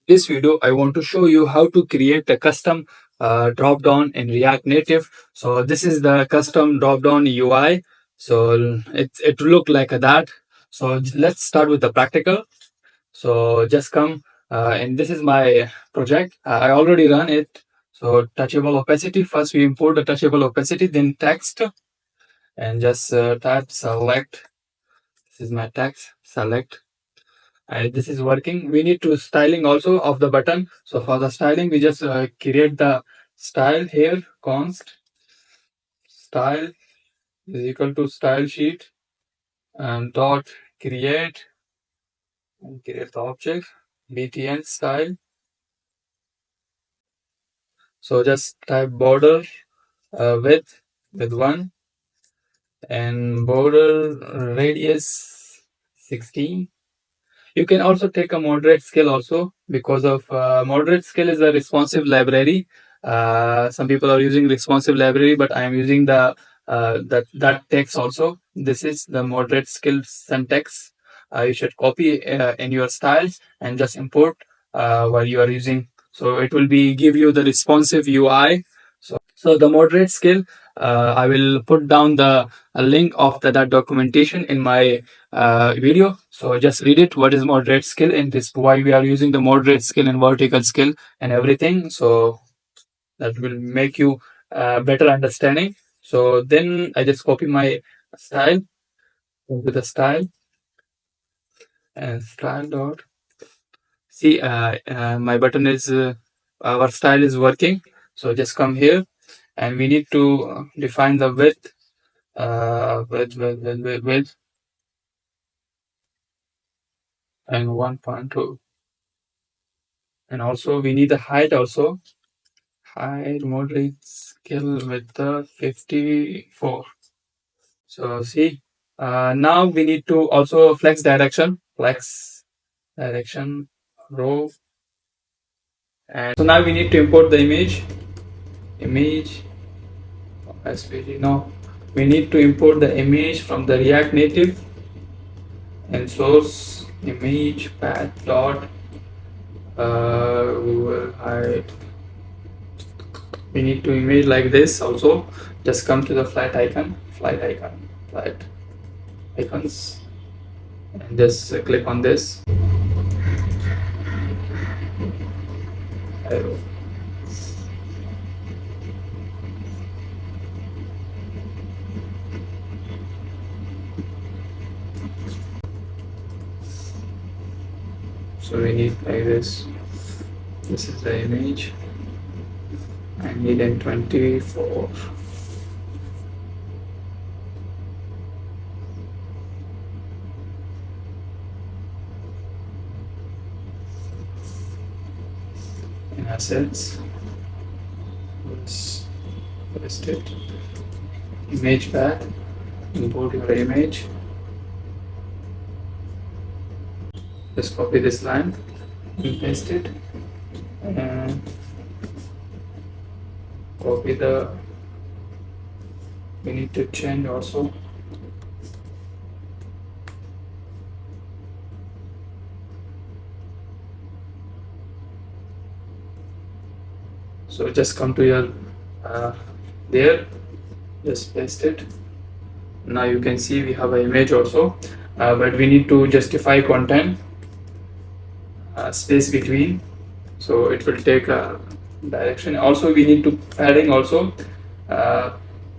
This video, I want to show you how to create a custom drop-down in React Native. So this is the custom drop-down UI. So it will look like that. So let's start with the practical. So just come, and this is my project. I already run it. So touchable opacity. First we import the touchable opacity, then text, and just type select. This is my text. Select. And this is working. We need to styling also of the button. So for the styling, we just create the style here. Const style is equal to style sheet and dot create and create the object btn style. So just type border width with 1 and border radius 16. You can also take a moderate scale also, because of moderate scale is a responsive library. Some people are using responsive library, but I am using the that text also. This is the moderate scale syntax. You should copy in your styles and just import while you are using. So it will be give you the responsive UI. So the moderate scale, I will put down the a link of that documentation in my video. So just read it. What is moderate scale, and this why we are using the moderate scale and vertical scale and everything. So that will make you better understanding. So then I just copy my style into the style and style dot. See, my button is our style is working. So just come here, and we need to define the width with and 1.2, and also we need the height also. Height moderate scale with the 54. So see, now we need to also flex direction row, and so now we need to import the image SVG. No, we need to import the image from the React Native and source image path dot height. We need to image like this also. Just come to the flat icons, and just click on this arrow. So we need like this. This is the image. I need in 24. In assets, let's paste it. Image path, import your image. Just copy this line and paste it, and copy the, we need to change also. So just come to your there, just paste it. Now you can see we have an image also, but we need to justify content, space between, so it will take a direction. Also we need to padding also,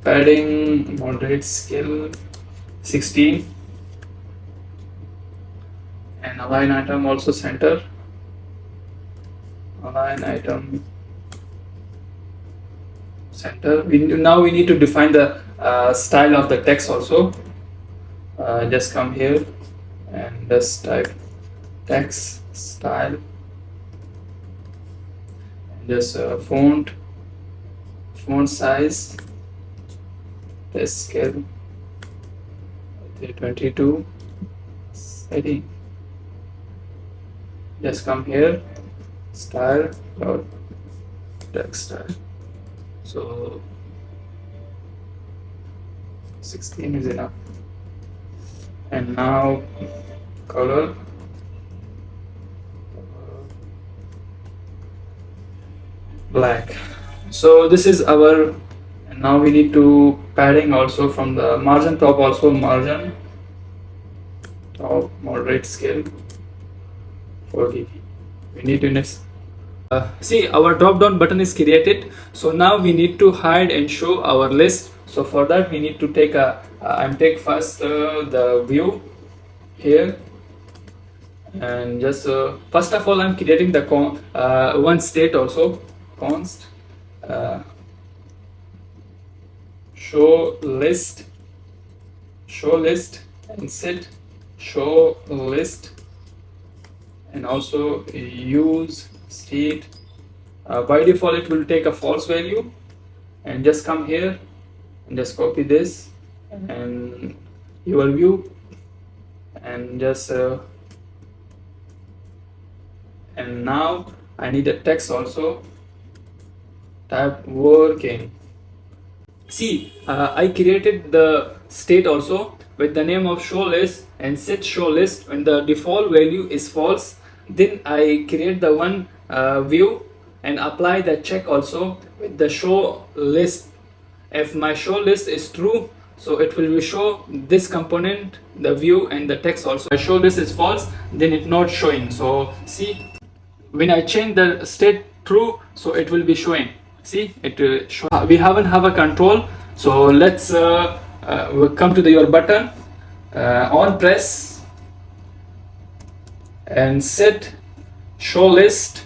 padding moderate scale 16, and align item also center, align item center. Now we need to define the style of the text also. Just come here and just type text style, and just font size, text scale 22 setting. Just come here, style dot text style. So 16 is enough. And now color, black. So this is our, and now we need to padding also from the margin top, also margin top moderate scale 40. We need to next see our drop down button is created. So now we need to hide and show our list. So for that we need to take a I'm take first the view here, and just first of all I'm creating the one state also, const uh, show list, and set show list, and also use state. By default it will take a false value, and just come here and just copy this and your view, and just and now I need a text also, type working. See, I created the state also with the name of show list and set show list. When the default value is false, then I create the one view and apply the check also with the show list. If my show list is true, so it will show this component, the view and the text also. My show list is false, then it not showing. So see, when I change the state true, so it will be showing. See, it we haven't have a control. So let's we'll come to your button on press and set show list,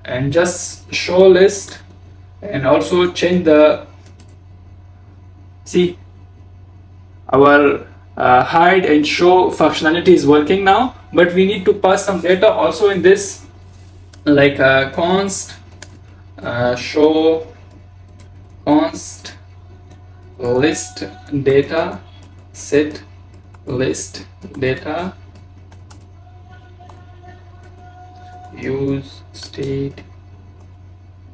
and just show list, and also change the, see, our hide and show functionality is working now, but we need to pass some data also in this, like const show const list data, set list data, use state,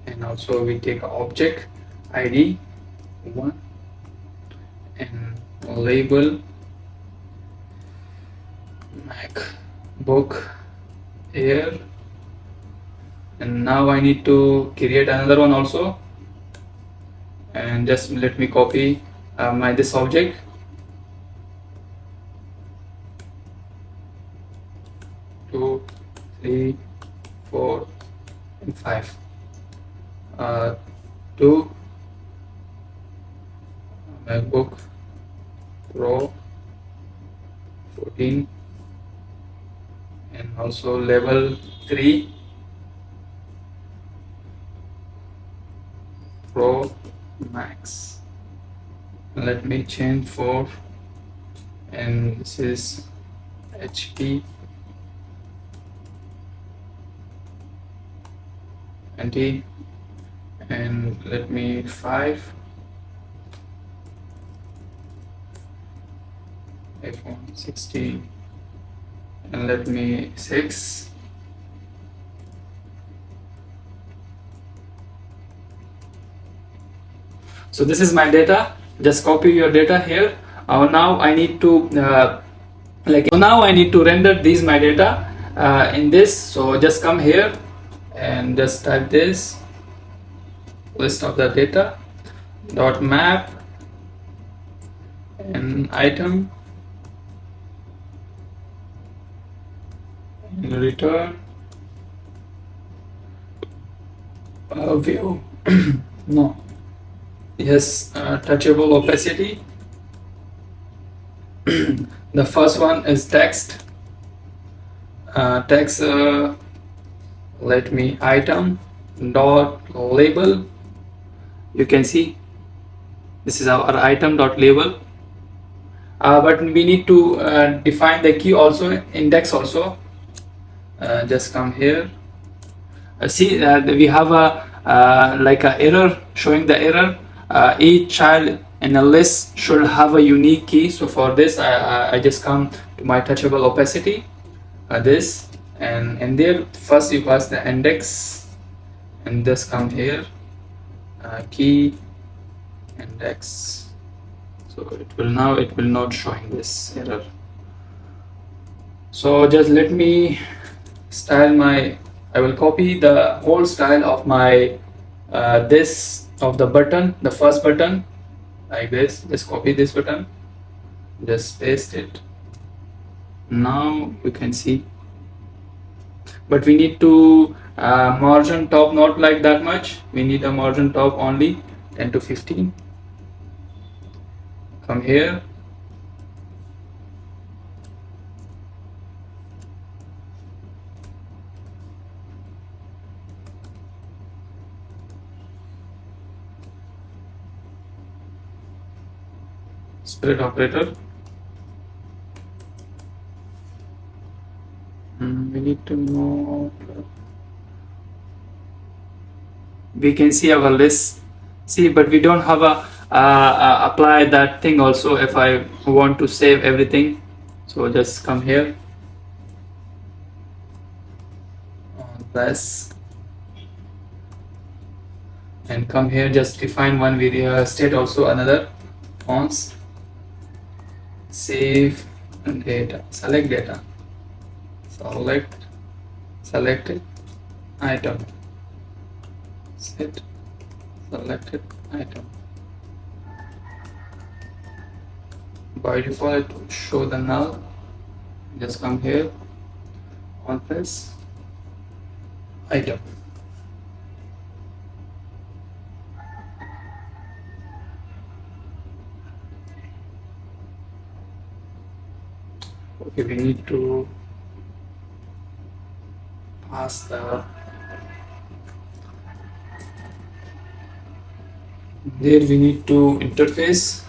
and also we take object id 1 and label MacBook Air. And now I need to create another one also, and just let me copy my this object, two, three, 4 and 5, 2 MacBook Pro 14, and also level 3 Pro Max. Let me change 4, and this is HP 20, and let me 5 iPhone 16, and let me 6. So this is my data. Just copy your data here. Now I need to now I need to render these my data in this. So just come here and just type this list of the data dot map and item and return view. No, yes, touchable opacity. The first one is text. Text, let me item dot label. You can see this is our item dot label, but we need to define the key also, index also. Just come here. See, we have a like a error showing the error. Each child in a list should have a unique key. So for this I just come to my touchable opacity, this, and there first you pass the index, and just come here, key index. So it will not showing this error. So just let me style my, I will copy the whole style of my this of the button, the first button, like this. Just copy this button, just paste it. Now we can see, but we need to margin top not like that much. We need a margin top only 10 to 15. Come here, split operator. We need to know, we can see our list, see, but we don't have a apply that thing also if I want to save everything. So just come here, press, and come here, just define one video state, also another fonts, save and data, select data, selected item, set selected item. By default it will show the null. Just come here, on press item. Okay, we need to pass the, there we need to interface,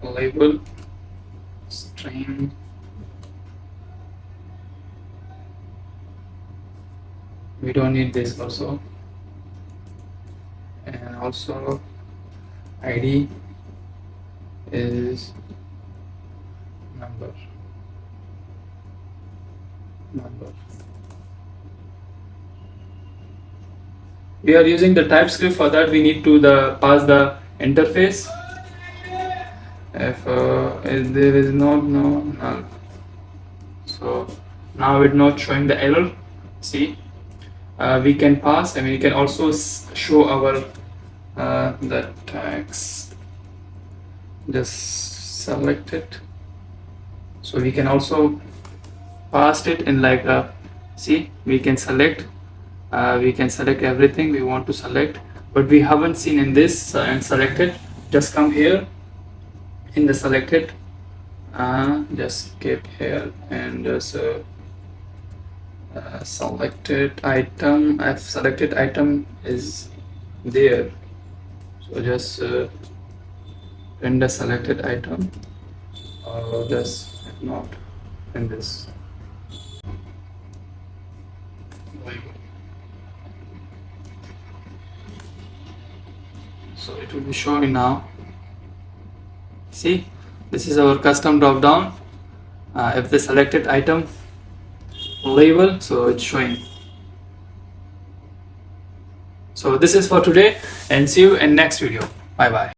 label, string, we don't need this also, and also ID is number. We are using the TypeScript. For that we need to pass the interface. If there is no null, so now it's not showing the error. See, we can pass, and we can also show our the text. Just select it, so we can also pass it in like a, see, we can select everything we want to select, but we haven't seen in this and selected. Just come here in the selected, just keep here and just selected item. I've selected item is there, so just print the selected item, or just not in this. So it will be showing now. See, this is our custom drop down. If the selected item label, so it's showing. So this is for today, and see you in next video. Bye bye.